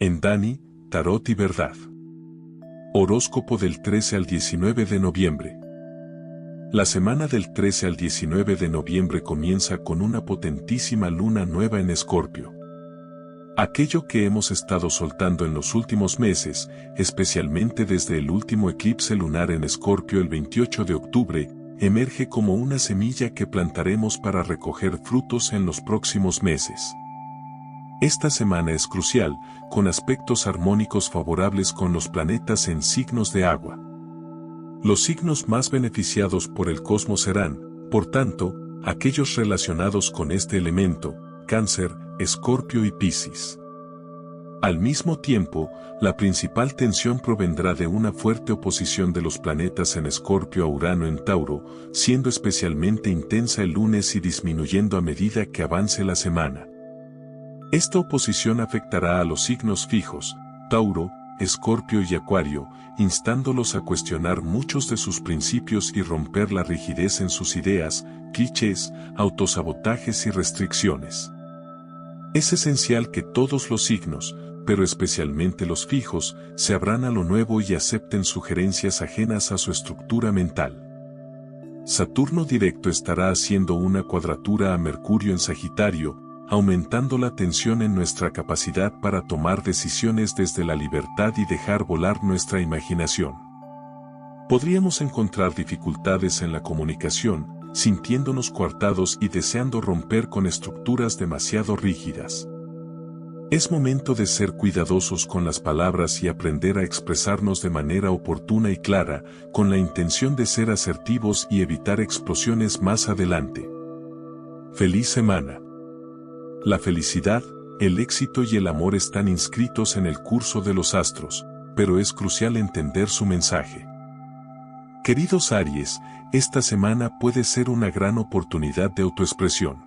En Dani, Tarot y Verdad. Horóscopo del 13 al 19 de noviembre. La semana del 13 al 19 de noviembre comienza con una potentísima luna nueva en Escorpio. Aquello que hemos estado soltando en los últimos meses, especialmente desde el último eclipse lunar en Escorpio el 28 de octubre, emerge como una semilla que plantaremos para recoger frutos en los próximos meses. Esta semana es crucial, con aspectos armónicos favorables con los planetas en signos de agua. Los signos más beneficiados por el cosmos serán, por tanto, aquellos relacionados con este elemento, Cáncer, Escorpio y Piscis. Al mismo tiempo, la principal tensión provendrá de una fuerte oposición de los planetas en Escorpio a Urano en Tauro, siendo especialmente intensa el lunes y disminuyendo a medida que avance la semana. Esta oposición afectará a los signos fijos, Tauro, Escorpio y Acuario, instándolos a cuestionar muchos de sus principios y romper la rigidez en sus ideas, clichés, autosabotajes y restricciones. Es esencial que todos los signos, pero especialmente los fijos, se abran a lo nuevo y acepten sugerencias ajenas a su estructura mental. Saturno directo estará haciendo una cuadratura a Mercurio en Sagitario, aumentando la tensión en nuestra capacidad para tomar decisiones desde la libertad y dejar volar nuestra imaginación. Podríamos encontrar dificultades en la comunicación, sintiéndonos coartados y deseando romper con estructuras demasiado rígidas. Es momento de ser cuidadosos con las palabras y aprender a expresarnos de manera oportuna y clara, con la intención de ser asertivos y evitar explosiones más adelante. ¡Feliz semana! La felicidad, el éxito y el amor están inscritos en el curso de los astros, pero es crucial entender su mensaje. Queridos Aries, esta semana puede ser una gran oportunidad de autoexpresión.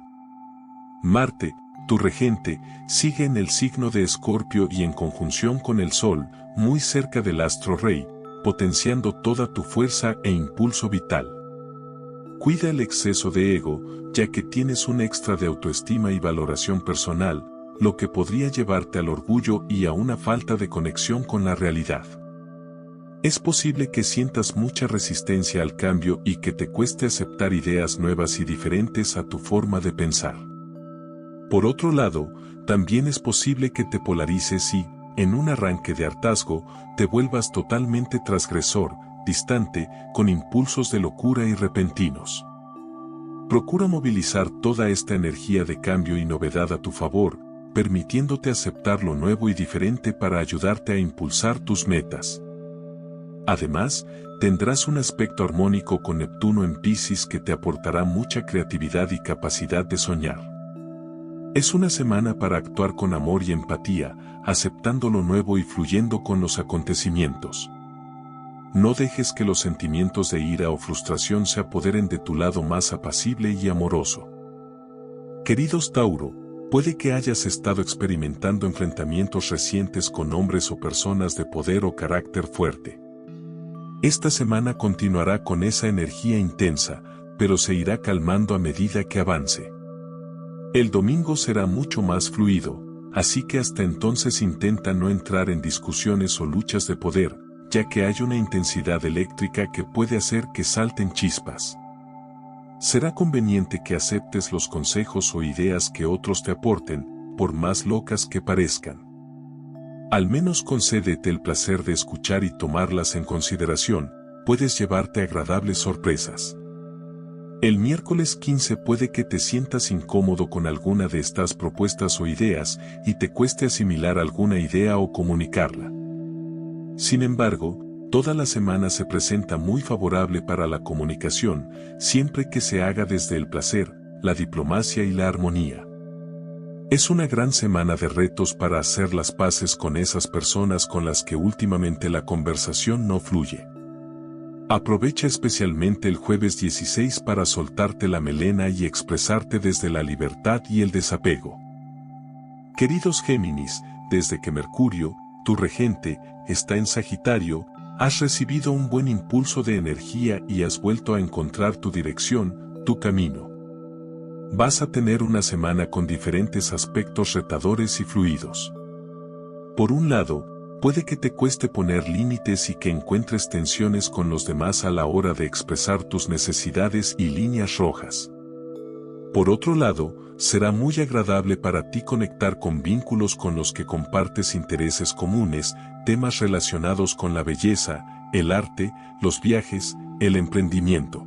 Marte, tu regente, sigue en el signo de Escorpio y en conjunción con el Sol, muy cerca del astro rey, potenciando toda tu fuerza e impulso vital. Cuida el exceso de ego, ya que tienes un extra de autoestima y valoración personal, lo que podría llevarte al orgullo y a una falta de conexión con la realidad. Es posible que sientas mucha resistencia al cambio y que te cueste aceptar ideas nuevas y diferentes a tu forma de pensar. Por otro lado, también es posible que te polarices y, en un arranque de hartazgo, te vuelvas totalmente transgresor, distante, con impulsos de locura y repentinos. Procura movilizar toda esta energía de cambio y novedad a tu favor, permitiéndote aceptar lo nuevo y diferente para ayudarte a impulsar tus metas. Además, tendrás un aspecto armónico con Neptuno en Piscis que te aportará mucha creatividad y capacidad de soñar. Es una semana para actuar con amor y empatía, aceptando lo nuevo y fluyendo con los acontecimientos. No dejes que los sentimientos de ira o frustración se apoderen de tu lado más apacible y amoroso. Queridos Tauro, puede que hayas estado experimentando enfrentamientos recientes con hombres o personas de poder o carácter fuerte. Esta semana continuará con esa energía intensa, pero se irá calmando a medida que avance. El domingo será mucho más fluido, así que hasta entonces intenta no entrar en discusiones o luchas de poder, ya que hay una intensidad eléctrica que puede hacer que salten chispas. Será conveniente que aceptes los consejos o ideas que otros te aporten, por más locas que parezcan. Al menos concédete el placer de escuchar y tomarlas en consideración, puedes llevarte agradables sorpresas. El miércoles 15 puede que te sientas incómodo con alguna de estas propuestas o ideas y te cueste asimilar alguna idea o comunicarla. Sin embargo, toda la semana se presenta muy favorable para la comunicación, siempre que se haga desde el placer, la diplomacia y la armonía. Es una gran semana de retos para hacer las paces con esas personas con las que últimamente la conversación no fluye. Aprovecha especialmente el jueves 16 para soltarte la melena y expresarte desde la libertad y el desapego. Queridos Géminis, desde que Mercurio, tu regente, está en Sagitario, has recibido un buen impulso de energía y has vuelto a encontrar tu dirección, tu camino. Vas a tener una semana con diferentes aspectos retadores y fluidos. Por un lado, puede que te cueste poner límites y que encuentres tensiones con los demás a la hora de expresar tus necesidades y líneas rojas. Por otro lado, será muy agradable para ti conectar con vínculos con los que compartes intereses comunes, temas relacionados con la belleza, el arte, los viajes, el emprendimiento.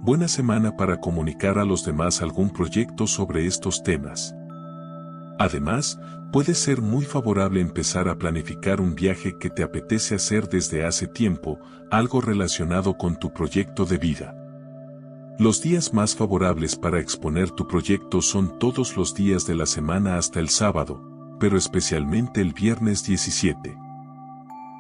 Buena semana para comunicar a los demás algún proyecto sobre estos temas. Además, puede ser muy favorable empezar a planificar un viaje que te apetece hacer desde hace tiempo, algo relacionado con tu proyecto de vida. Los días más favorables para exponer tu proyecto son todos los días de la semana hasta el sábado, pero especialmente el viernes 17.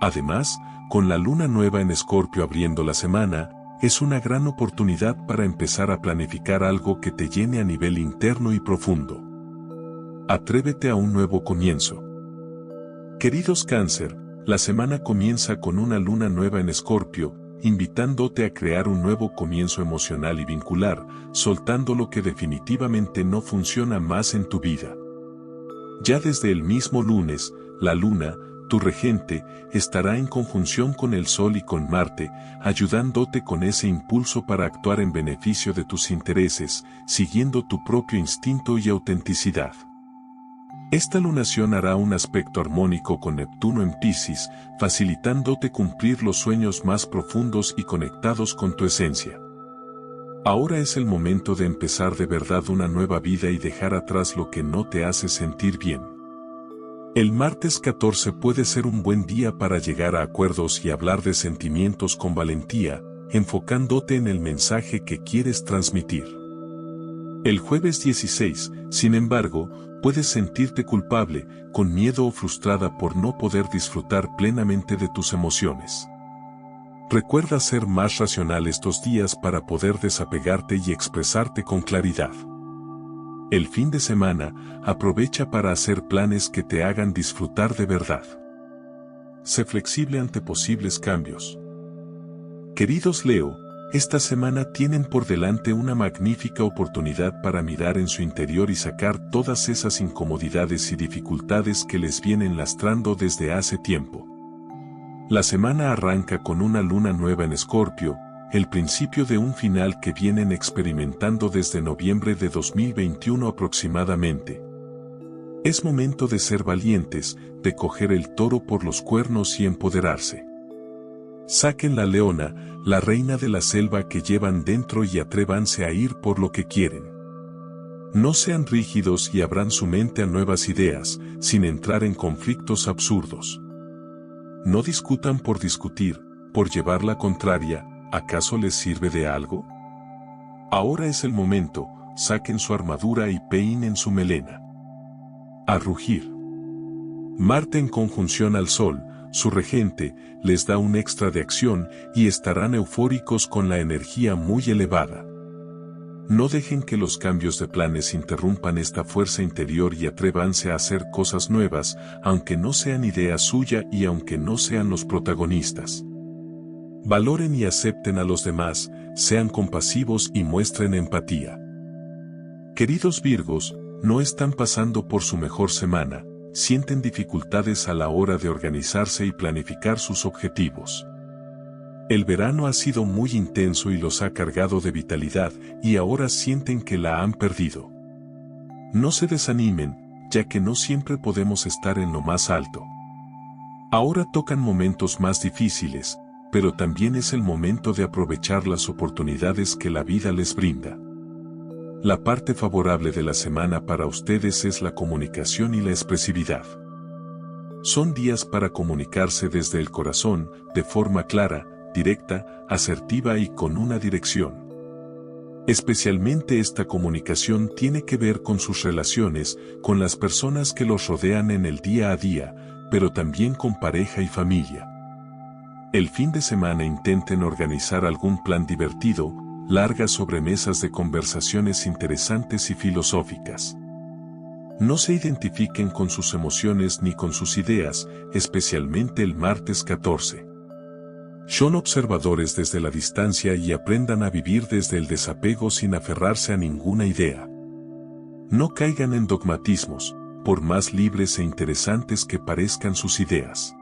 Además, con la luna nueva en Escorpio abriendo la semana, es una gran oportunidad para empezar a planificar algo que te llene a nivel interno y profundo. Atrévete a un nuevo comienzo. Queridos Cáncer, la semana comienza con una luna nueva en Escorpio, invitándote a crear un nuevo comienzo emocional y vincular, soltando lo que definitivamente no funciona más en tu vida. Ya desde el mismo lunes, la luna, tu regente, estará en conjunción con el Sol y con Marte, ayudándote con ese impulso para actuar en beneficio de tus intereses, siguiendo tu propio instinto y autenticidad. Esta lunación hará un aspecto armónico con Neptuno en Piscis, facilitándote cumplir los sueños más profundos y conectados con tu esencia. Ahora es el momento de empezar de verdad una nueva vida y dejar atrás lo que no te hace sentir bien. El martes 14 puede ser un buen día para llegar a acuerdos y hablar de sentimientos con valentía, enfocándote en el mensaje que quieres transmitir. El jueves 16, sin embargo, puedes sentirte culpable, con miedo o frustrada por no poder disfrutar plenamente de tus emociones. Recuerda ser más racional estos días para poder desapegarte y expresarte con claridad. El fin de semana, aprovecha para hacer planes que te hagan disfrutar de verdad. Sé flexible ante posibles cambios. Queridos Leo, esta semana tienen por delante una magnífica oportunidad para mirar en su interior y sacar todas esas incomodidades y dificultades que les vienen lastrando desde hace tiempo. La semana arranca con una luna nueva en Escorpio, el principio de un final que vienen experimentando desde noviembre de 2021 aproximadamente. Es momento de ser valientes, de coger el toro por los cuernos y empoderarse. Saquen la leona, la reina de la selva que llevan dentro y atrévanse a ir por lo que quieren. No sean rígidos y abran su mente a nuevas ideas, sin entrar en conflictos absurdos. No discutan por discutir, por llevar la contraria, ¿acaso les sirve de algo? Ahora es el momento, saquen su armadura y peinen su melena. A rugir. Marte en conjunción al Sol, su regente, les da un extra de acción y estarán eufóricos con la energía muy elevada. No dejen que los cambios de planes interrumpan esta fuerza interior y atrévanse a hacer cosas nuevas, aunque no sean idea suya y aunque no sean los protagonistas. Valoren y acepten a los demás, sean compasivos y muestren empatía. Queridos Virgos, no están pasando por su mejor semana, sienten dificultades a la hora de organizarse y planificar sus objetivos. El verano ha sido muy intenso y los ha cargado de vitalidad, y ahora sienten que la han perdido. No se desanimen, ya que no siempre podemos estar en lo más alto. Ahora tocan momentos más difíciles, pero también es el momento de aprovechar las oportunidades que la vida les brinda. La parte favorable de la semana para ustedes es la comunicación y la expresividad. Son días para comunicarse desde el corazón, de forma clara, directa, asertiva y con una dirección. Especialmente esta comunicación tiene que ver con sus relaciones, con las personas que los rodean en el día a día, pero también con pareja y familia. El fin de semana intenten organizar algún plan divertido, largas sobremesas de conversaciones interesantes y filosóficas. No se identifiquen con sus emociones ni con sus ideas, especialmente el martes 14. Son observadores desde la distancia y aprendan a vivir desde el desapego sin aferrarse a ninguna idea. No caigan en dogmatismos, por más libres e interesantes que parezcan sus ideas.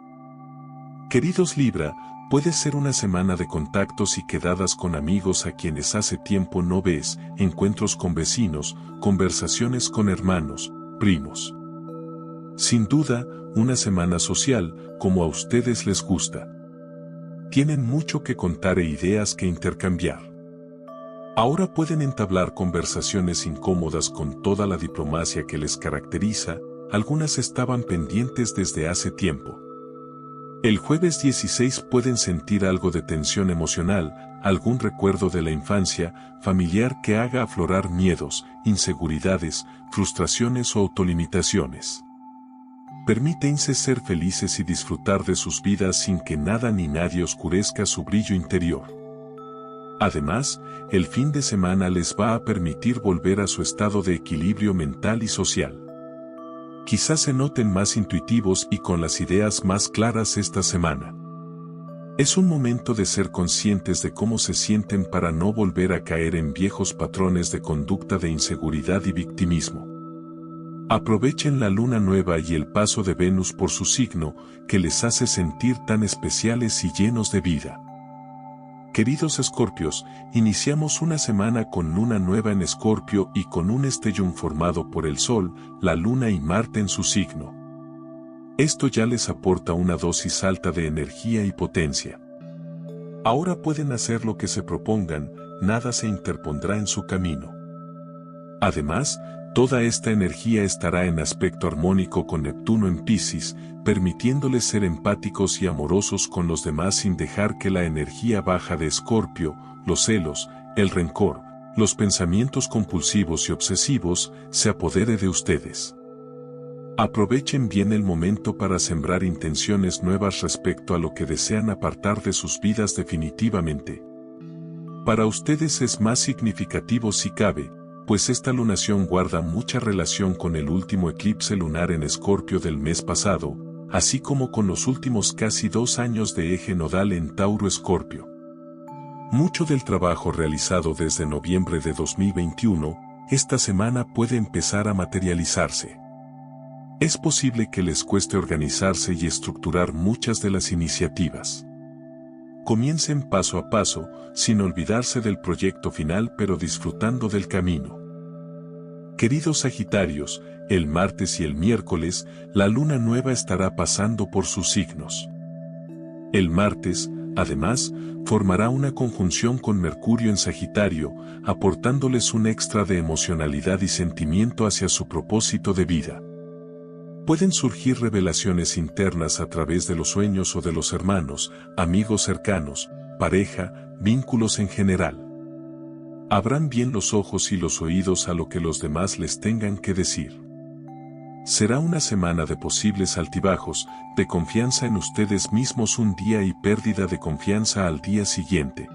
Queridos Libra, puede ser una semana de contactos y quedadas con amigos a quienes hace tiempo no ves, encuentros con vecinos, conversaciones con hermanos, primos. Sin duda, una semana social, como a ustedes les gusta. Tienen mucho que contar e ideas que intercambiar. Ahora pueden entablar conversaciones incómodas con toda la diplomacia que les caracteriza, algunas estaban pendientes desde hace tiempo. El jueves 16 pueden sentir algo de tensión emocional, algún recuerdo de la infancia, familiar que haga aflorar miedos, inseguridades, frustraciones o autolimitaciones. Permítense ser felices y disfrutar de sus vidas sin que nada ni nadie oscurezca su brillo interior. Además, el fin de semana les va a permitir volver a su estado de equilibrio mental y social. Quizás se noten más intuitivos y con las ideas más claras esta semana. Es un momento de ser conscientes de cómo se sienten para no volver a caer en viejos patrones de conducta de inseguridad y victimismo. Aprovechen la luna nueva y el paso de Venus por su signo, que les hace sentir tan especiales y llenos de vida. Queridos Escorpios, iniciamos una semana con luna nueva en Escorpio y con un estellón formado por el Sol, la Luna y Marte en su signo. Esto ya les aporta una dosis alta de energía y potencia. Ahora pueden hacer lo que se propongan, nada se interpondrá en su camino. Además, toda esta energía estará en aspecto armónico con Neptuno en Piscis, permitiéndoles ser empáticos y amorosos con los demás sin dejar que la energía baja de Escorpio, los celos, el rencor, los pensamientos compulsivos y obsesivos, se apodere de ustedes. Aprovechen bien el momento para sembrar intenciones nuevas respecto a lo que desean apartar de sus vidas definitivamente. Para ustedes es más significativo si cabe, pues esta lunación guarda mucha relación con el último eclipse lunar en Escorpio del mes pasado, así como con los últimos casi 2 años de eje nodal en Tauro-Escorpio. Mucho del trabajo realizado desde noviembre de 2021, esta semana puede empezar a materializarse. Es posible que les cueste organizarse y estructurar muchas de las iniciativas. Comiencen paso a paso, sin olvidarse del proyecto final pero disfrutando del camino. Queridos Sagitarios, el martes y el miércoles, la luna nueva estará pasando por sus signos. El martes, además, formará una conjunción con Mercurio en Sagitario, aportándoles un extra de emocionalidad y sentimiento hacia su propósito de vida. Pueden surgir revelaciones internas a través de los sueños o de los hermanos, amigos cercanos, pareja, vínculos en general. Abran bien los ojos y los oídos a lo que los demás les tengan que decir. Será una semana de posibles altibajos, de confianza en ustedes mismos un día y pérdida de confianza al día siguiente.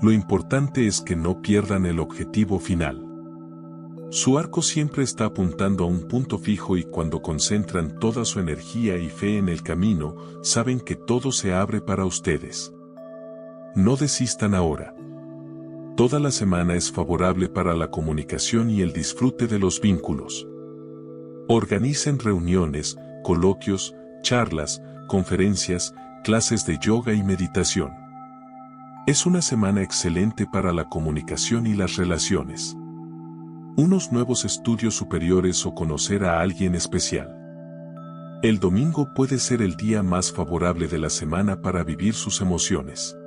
Lo importante es que no pierdan el objetivo final. Su arco siempre está apuntando a un punto fijo y cuando concentran toda su energía y fe en el camino, saben que todo se abre para ustedes. No desistan ahora. Toda la semana es favorable para la comunicación y el disfrute de los vínculos. Organicen reuniones, coloquios, charlas, conferencias, clases de yoga y meditación. Es una semana excelente para la comunicación y las relaciones. Unos nuevos estudios superiores o conocer a alguien especial. El domingo puede ser el día más favorable de la semana para vivir sus emociones.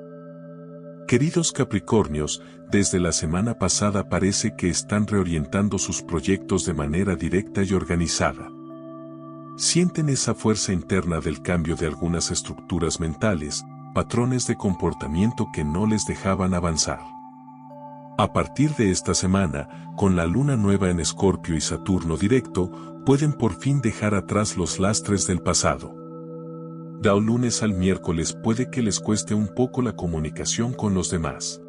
Queridos Capricornios, desde la semana pasada parece que están reorientando sus proyectos de manera directa y organizada. Sienten esa fuerza interna del cambio de algunas estructuras mentales, patrones de comportamiento que no les dejaban avanzar. A partir de esta semana, con la luna nueva en Escorpio y Saturno directo, pueden por fin dejar atrás los lastres del pasado. Del lunes al miércoles puede que les cueste un poco la comunicación con los demás.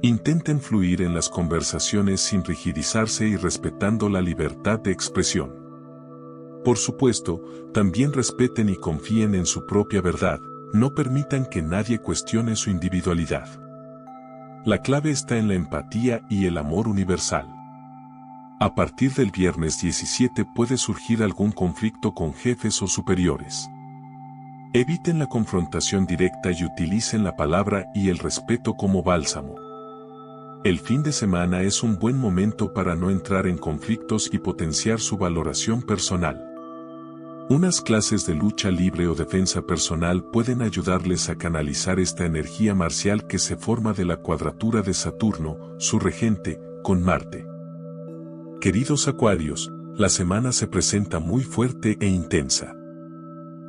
Intenten fluir en las conversaciones sin rigidizarse y respetando la libertad de expresión. Por supuesto, también respeten y confíen en su propia verdad, no permitan que nadie cuestione su individualidad. La clave está en la empatía y el amor universal. A partir del viernes 17 puede surgir algún conflicto con jefes o superiores. Eviten la confrontación directa y utilicen la palabra y el respeto como bálsamo. El fin de semana es un buen momento para no entrar en conflictos y potenciar su valoración personal. Unas clases de lucha libre o defensa personal pueden ayudarles a canalizar esta energía marcial que se forma de la cuadratura de Saturno, su regente, con Marte. Queridos Acuarios, la semana se presenta muy fuerte e intensa.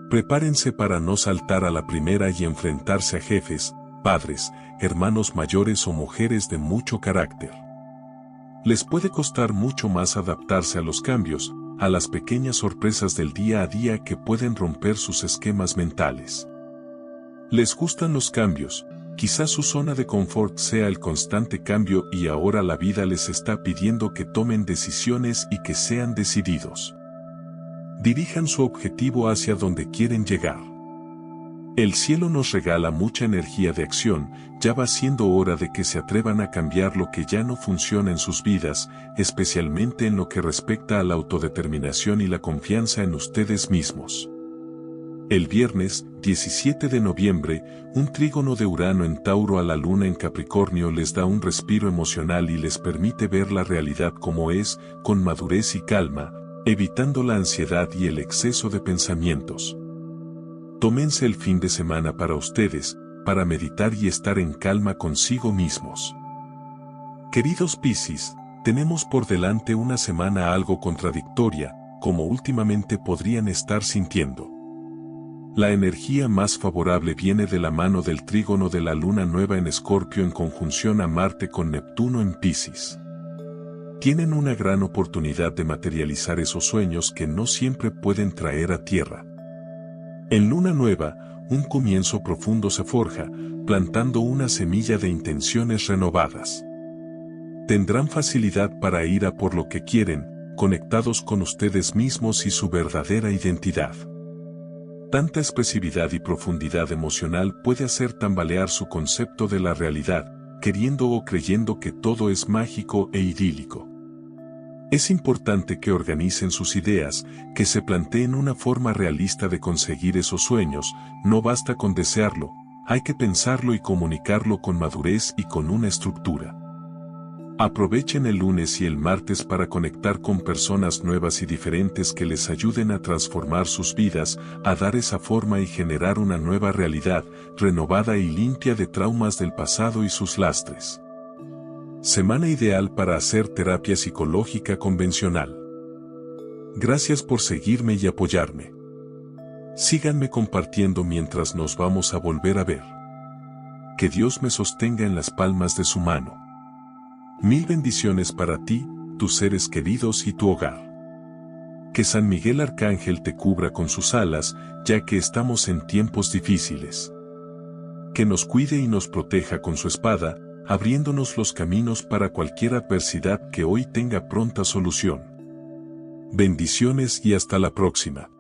Prepárense para no saltar a la primera y enfrentarse a jefes, padres, hermanos mayores o mujeres de mucho carácter. Les puede costar mucho más adaptarse a los cambios, a las pequeñas sorpresas del día a día que pueden romper sus esquemas mentales. Les gustan los cambios, quizás su zona de confort sea el constante cambio y ahora la vida les está pidiendo que tomen decisiones y que sean decididos. Dirijan su objetivo hacia donde quieren llegar. El cielo nos regala mucha energía de acción, ya va siendo hora de que se atrevan a cambiar lo que ya no funciona en sus vidas, especialmente en lo que respecta a la autodeterminación y la confianza en ustedes mismos. El viernes, 17 de noviembre, un trígono de Urano en Tauro a la Luna en Capricornio les da un respiro emocional y les permite ver la realidad como es, con madurez y calma, evitando la ansiedad y el exceso de pensamientos. Tómense el fin de semana para ustedes, para meditar y estar en calma consigo mismos. Queridos Piscis, tenemos por delante una semana algo contradictoria, como últimamente podrían estar sintiendo. La energía más favorable viene de la mano del trígono de la luna nueva en Escorpio en conjunción a Marte con Neptuno en Piscis. Tienen una gran oportunidad de materializar esos sueños que no siempre pueden traer a tierra. En luna nueva, un comienzo profundo se forja, plantando una semilla de intenciones renovadas. Tendrán facilidad para ir a por lo que quieren, conectados con ustedes mismos y su verdadera identidad. Tanta expresividad y profundidad emocional puede hacer tambalear su concepto de la realidad, queriendo o creyendo que todo es mágico e idílico. Es importante que organicen sus ideas, que se planteen una forma realista de conseguir esos sueños, no basta con desearlo, hay que pensarlo y comunicarlo con madurez y con una estructura. Aprovechen el lunes y el martes para conectar con personas nuevas y diferentes que les ayuden a transformar sus vidas, a dar esa forma y generar una nueva realidad, renovada y limpia de traumas del pasado y sus lastres. Semana ideal para hacer terapia psicológica convencional. Gracias por seguirme y apoyarme. Síganme compartiendo mientras nos vamos a volver a ver. Que Dios me sostenga en las palmas de su mano. Mil bendiciones para ti, tus seres queridos y tu hogar. Que San Miguel Arcángel te cubra con sus alas, ya que estamos en tiempos difíciles. Que nos cuide y nos proteja con su espada, abriéndonos los caminos para cualquier adversidad que hoy tenga pronta solución. Bendiciones y hasta la próxima.